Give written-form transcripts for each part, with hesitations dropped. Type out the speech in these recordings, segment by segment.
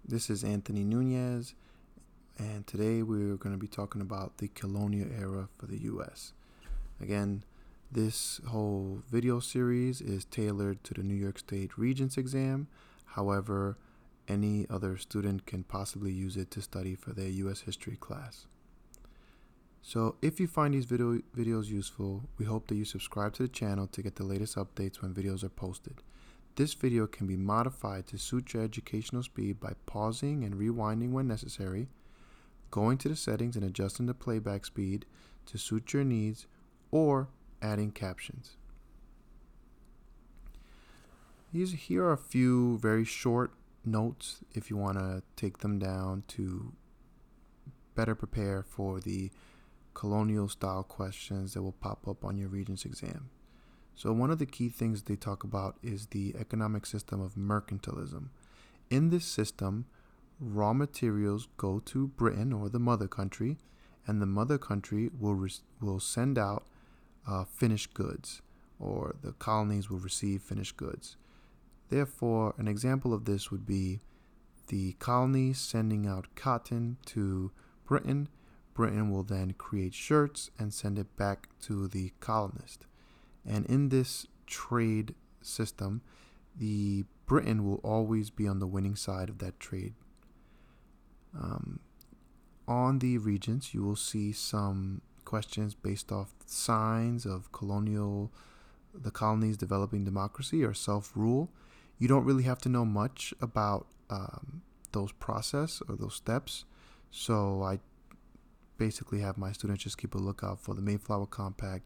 This is Anthony Nunez, and today we're going to be talking about the colonial era for the U.S. Again, this whole video series is tailored to the New York State Regents exam. However, any other student can possibly use it to study for their U.S. history class. So if you find these videos useful, we hope that you subscribe to the channel to get the latest updates when videos are posted. This video can be modified to suit your educational speed by pausing and rewinding when necessary, going to the settings and adjusting the playback speed to suit your needs, or adding captions. Here are a few very short notes if you want to take them down to better prepare for the colonial style questions that will pop up on your Regents exam. So one of the key things they talk about is the economic system of mercantilism. In this system, raw materials go to Britain, or the mother country, and the mother country will send out finished goods, or the colonies will receive finished goods. Therefore, an example of this would be the colonies sending out cotton to Britain. Britain will then create shirts and send it back to the colonist. And in this trade system, the Britain will always be on the winning side of that trade. On the Regents, you will see some questions based off signs of the colonies developing democracy or self-rule. You don't really have to know much about those process or those steps. So I basically have my students just keep a lookout for the Mayflower Compact,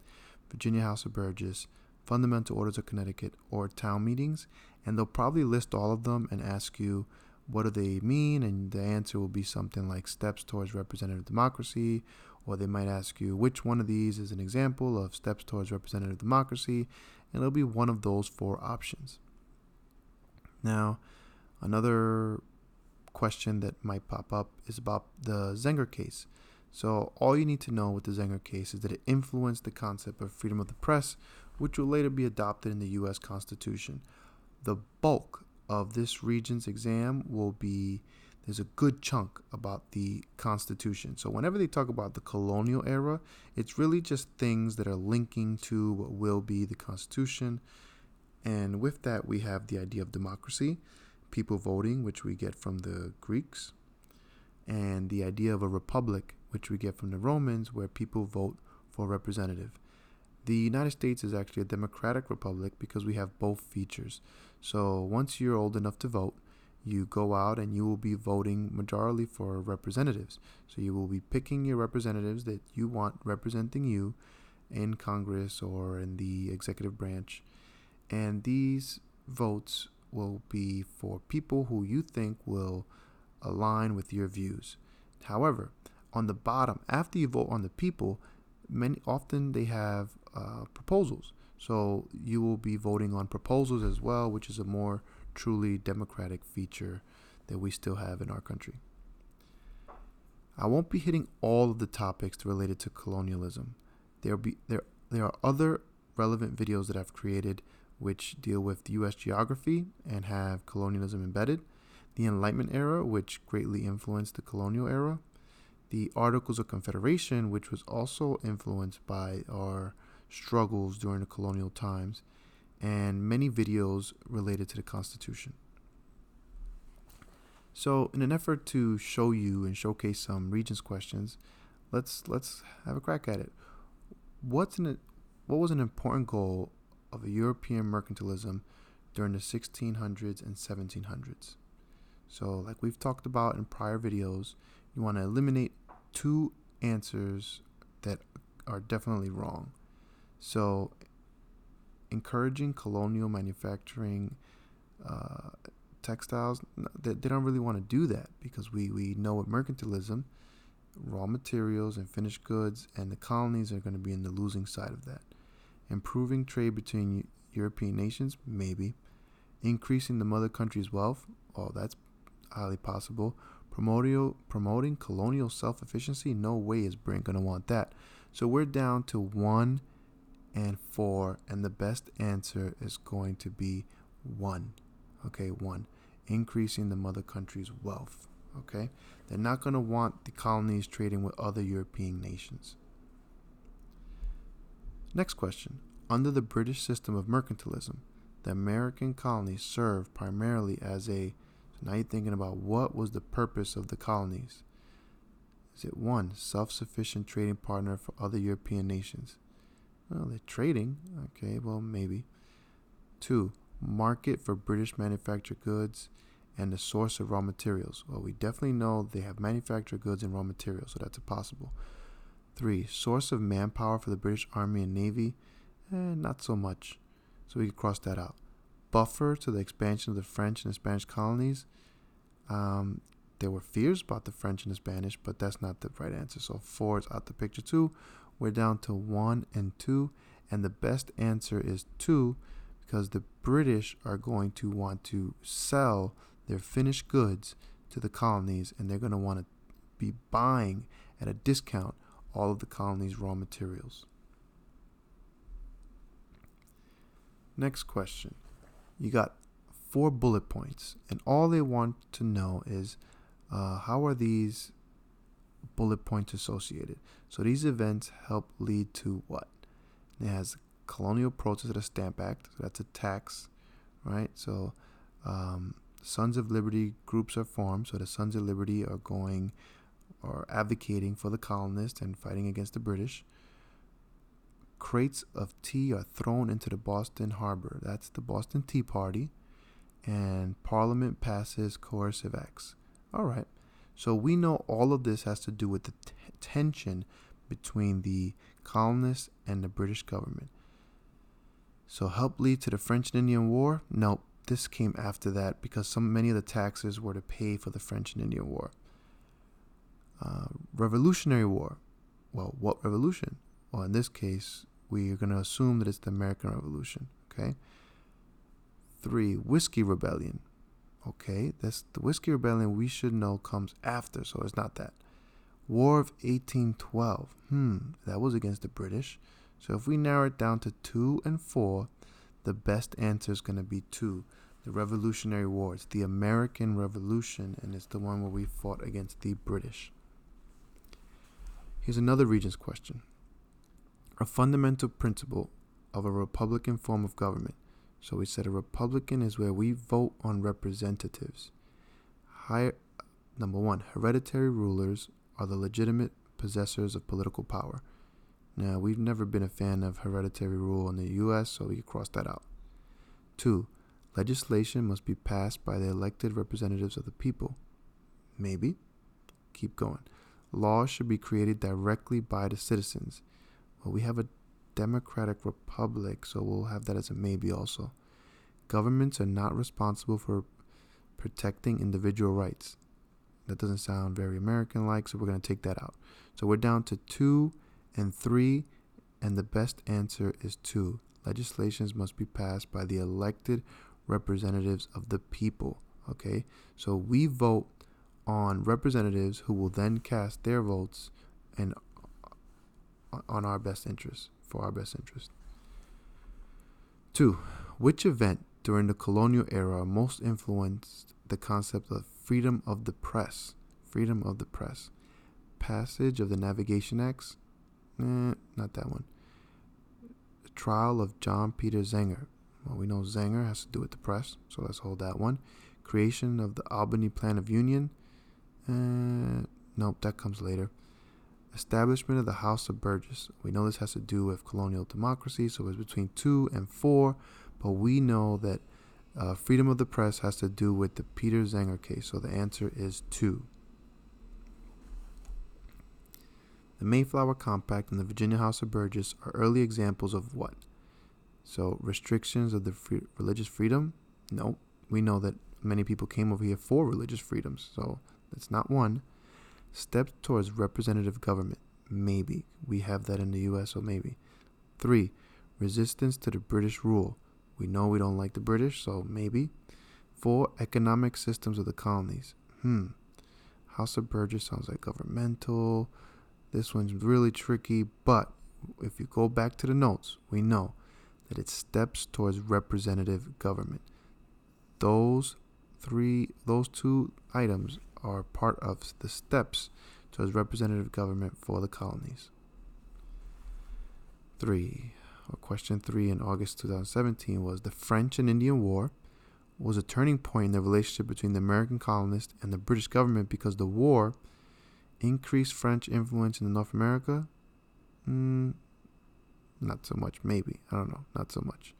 Virginia House of Burgess, Fundamental Orders of Connecticut, or town meetings, and they'll probably list all of them and ask you what do they mean, and the answer will be something like steps towards representative democracy, or they might ask you which one of these is an example of steps towards representative democracy, and it'll be one of those four options. Now, another question that might pop up is about the Zenger case. So all you need to know with the Zenger case is that it influenced the concept of freedom of the press, which will later be adopted in the U.S. Constitution. The bulk of this Regents exam there's a good chunk about the Constitution. So whenever they talk about the colonial era, it's really just things that are linking to what will be the Constitution. And with that, we have the idea of democracy, people voting, which we get from the Greeks, and the idea of a republic, which we get from the Romans, where people vote for a representative. The United States is actually a democratic republic because we have both features. So once you're old enough to vote, you go out and you will be voting majorly for representatives. So you will be picking your representatives that you want representing you in Congress or in the executive branch. And these votes will be for people who you think will align with your views. However, on the bottom, after you vote on the people, often they have proposals. So you will be voting on proposals as well, which is a more truly democratic feature that we still have in our country. I won't be hitting all of the topics related to colonialism. There are other relevant videos that I've created which deal with U.S. geography and have colonialism embedded, the Enlightenment era, which greatly influenced the colonial era, the Articles of Confederation, which was also influenced by our struggles during the colonial times, and many videos related to the Constitution. So in an effort to show you and showcase some Regents questions, let's have a crack at it. What was an important goal of a European mercantilism during the 1600s and 1700s? So like we've talked about in prior videos, you want to eliminate two answers that are definitely wrong. So encouraging colonial manufacturing textiles, they don't really want to do that because we know with mercantilism, raw materials and finished goods and the colonies are going to be in the losing side of that. Improving trade between European nations, maybe. Increasing the mother country's wealth, that's highly possible. Promoting colonial self-efficiency, no way is Britain going to want that. So we're down to 1 and 4, and the best answer is going to be 1. Okay, 1. increasing the mother country's wealth. Okay? They're not going to want the colonies trading with other European nations. Next question. Under the British system of mercantilism, the American colonies served primarily as a... So now you're thinking about what was the purpose of the colonies. Is it 1, self-sufficient trading partner for other European nations? Well, they're trading. Okay, well, maybe. 2, market for British manufactured goods and the source of raw materials. Well, we definitely know they have manufactured goods and raw materials, so that's a possible. 3, source of manpower for the British Army and Navy. Not so much. So we can cross that out. Buffer to the expansion of the French and the Spanish colonies. There were fears about the French and the Spanish, but that's not the right answer. So 4 is out the picture too. We're down to 1 and 2. And the best answer is 2, because the British are going to want to sell their finished goods to the colonies, and they're going to want to be buying at a discount all of the colonies' raw materials. Next question. You got 4 bullet points, and all they want to know is how are these bullet points associated? So these events help lead to what? It has colonial protest of the Stamp Act, so that's a tax, right? So Sons of Liberty groups are formed, so the Sons of Liberty are going or advocating for the colonists and fighting against the British. Crates of tea are thrown into the Boston Harbor. That's the Boston Tea Party. And Parliament passes coercive acts. All right. So we know all of this has to do with the tension between the colonists and the British government. So help lead to the French and Indian War? Nope. This came after that because many of the taxes were to pay for the French and Indian War. Revolutionary War. Well, what revolution? Well, in this case, we are going to assume that it's the American Revolution. Okay. 3, Whiskey Rebellion. Okay, that's the Whiskey Rebellion we should know comes after, so it's not that. War of 1812. That was against the British. So if we narrow it down to 2 and 4, the best answer is going to be 2, the Revolutionary War. It's the American Revolution, and it's the one where we fought against the British. Here's another Regents question. A fundamental principle of a republican form of government. So we said a republican is where we vote on representatives. Number 1, hereditary rulers are the legitimate possessors of political power. Now, we've never been a fan of hereditary rule in the U.S., so we can cross that out. 2, legislation must be passed by the elected representatives of the people. Maybe. Keep going. Laws should be created directly by the citizens. Well, we have a democratic republic, so we'll have that as a maybe also. Governments are not responsible for protecting individual rights. That doesn't sound very American-like, so we're going to take that out. So we're down to 2 and 3, and the best answer is 2. Legislations must be passed by the elected representatives of the people. Okay, so we vote on representatives who will then cast their votes and on our best interest, for our best interest. 2, which event during the colonial era most influenced the concept of freedom of the press? Freedom of the press. Passage of the Navigation Acts? Not that one. The trial of John Peter Zenger. Well, we know Zenger has to do with the press, so let's hold that one. Creation of the Albany Plan of Union? Nope, that comes later. Establishment of the House of Burgess. We know this has to do with colonial democracy, so it's between 2 and 4, but we know that freedom of the press has to do with the Peter Zenger case, so the answer is 2. The Mayflower Compact and the Virginia House of Burgess are early examples of what? So restrictions of the religious freedom? No. We know that many people came over here for religious freedoms, so that's not one. Steps towards representative government? Maybe. We have that in the U.S., so maybe. 3, resistance to the British rule. We know we don't like the British, so maybe. 4, economic systems of the colonies. House of Burgess sounds like governmental. This one's really tricky, but if you go back to the notes, we know that it steps towards representative government. Those those two items are part of the steps towards representative government for the colonies. Question 3 in August 2017 was: the French and Indian War was a turning point in the relationship between the American colonists and the British government because the war increased French influence in North America. Not so much, maybe. I don't know. Not so much.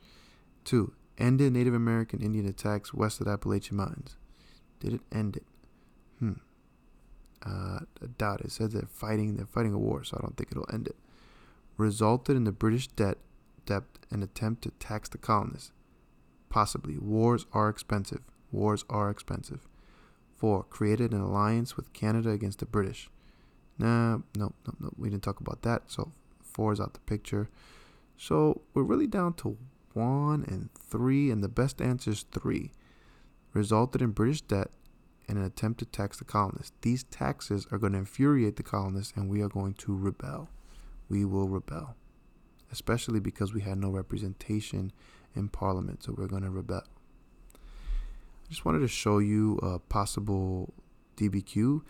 2, ended Native American Indian attacks west of the Appalachian Mountains. Did it end it? I doubt it. It says they're fighting a war, so I don't think it'll end it. Resulted in the British debt and attempt to tax the colonists. Possibly. Wars are expensive. 4, created an alliance with Canada against the British. No. We didn't talk about that, so 4 is out the picture. So we're really down to 1 and 3, and the best answer is 3. Resulted in British debt and an attempt to tax the colonists. These taxes are going to infuriate the colonists, and we are going to rebel. We will rebel, especially because we had no representation in Parliament, so we're going to rebel. I just wanted to show you a possible DBQ.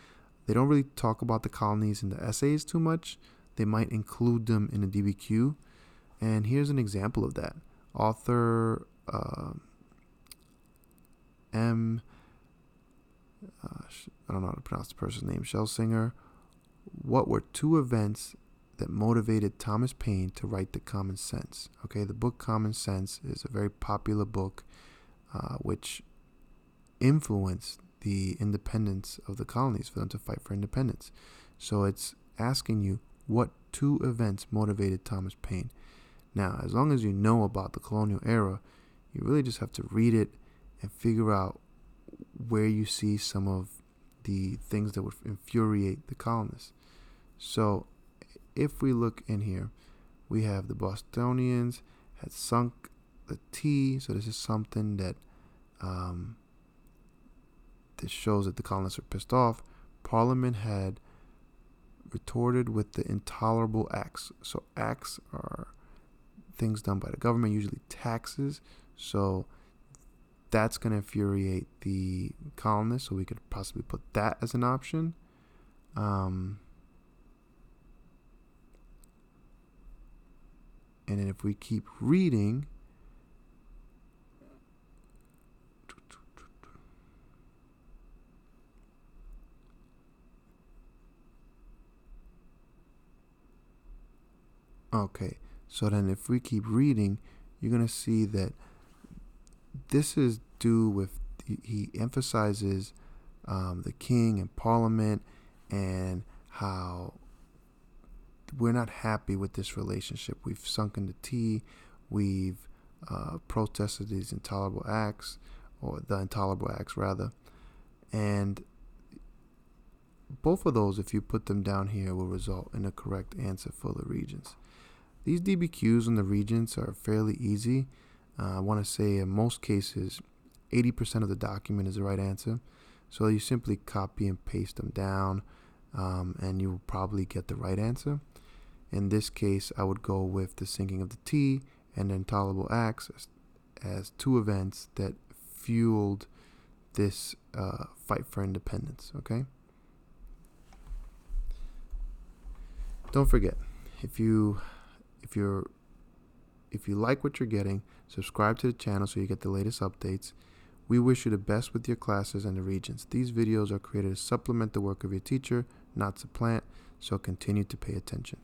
They don't really talk about the colonies in the essays too much. They might include them in a DBQ. And here's an example of that. Author A.M. I don't know how to pronounce the person's name, Schlesinger. What were 2 events that motivated Thomas Paine to write The Common Sense? Okay, the book Common Sense is a very popular book which influenced the independence of the colonies for them to fight for independence. So it's asking you what 2 events motivated Thomas Paine. Now, as long as you know about the colonial era, you really just have to read it and figure out where you see some of the things that would infuriate the colonists. So if we look in here, we have the Bostonians had sunk the tea. So this is something that this shows that the colonists are pissed off. Parliament had retorted with the intolerable acts. So acts are things done by the government, usually taxes. So that's going to infuriate the colonists. So we could possibly put that as an option. And then if we keep reading, okay, so then if we keep reading, you're going to see that this is due with, he emphasizes the king and parliament and how we're not happy with this relationship. We've sunk in the tea. We've protested these intolerable acts, or the intolerable acts rather. And both of those, if you put them down here, will result in a correct answer for the Regents. These DBQs on the Regents are fairly easy. I want to say in most cases, 80% of the document is the right answer. So you simply copy and paste them down, and you will probably get the right answer. In this case, I would go with the sinking of the tea and the intolerable acts as 2 events that fueled this fight for independence. Okay. Don't forget, if you like what you're getting, subscribe to the channel so you get the latest updates. We wish you the best with your classes and the Regents. These videos are created to supplement the work of your teacher, not supplant, so continue to pay attention.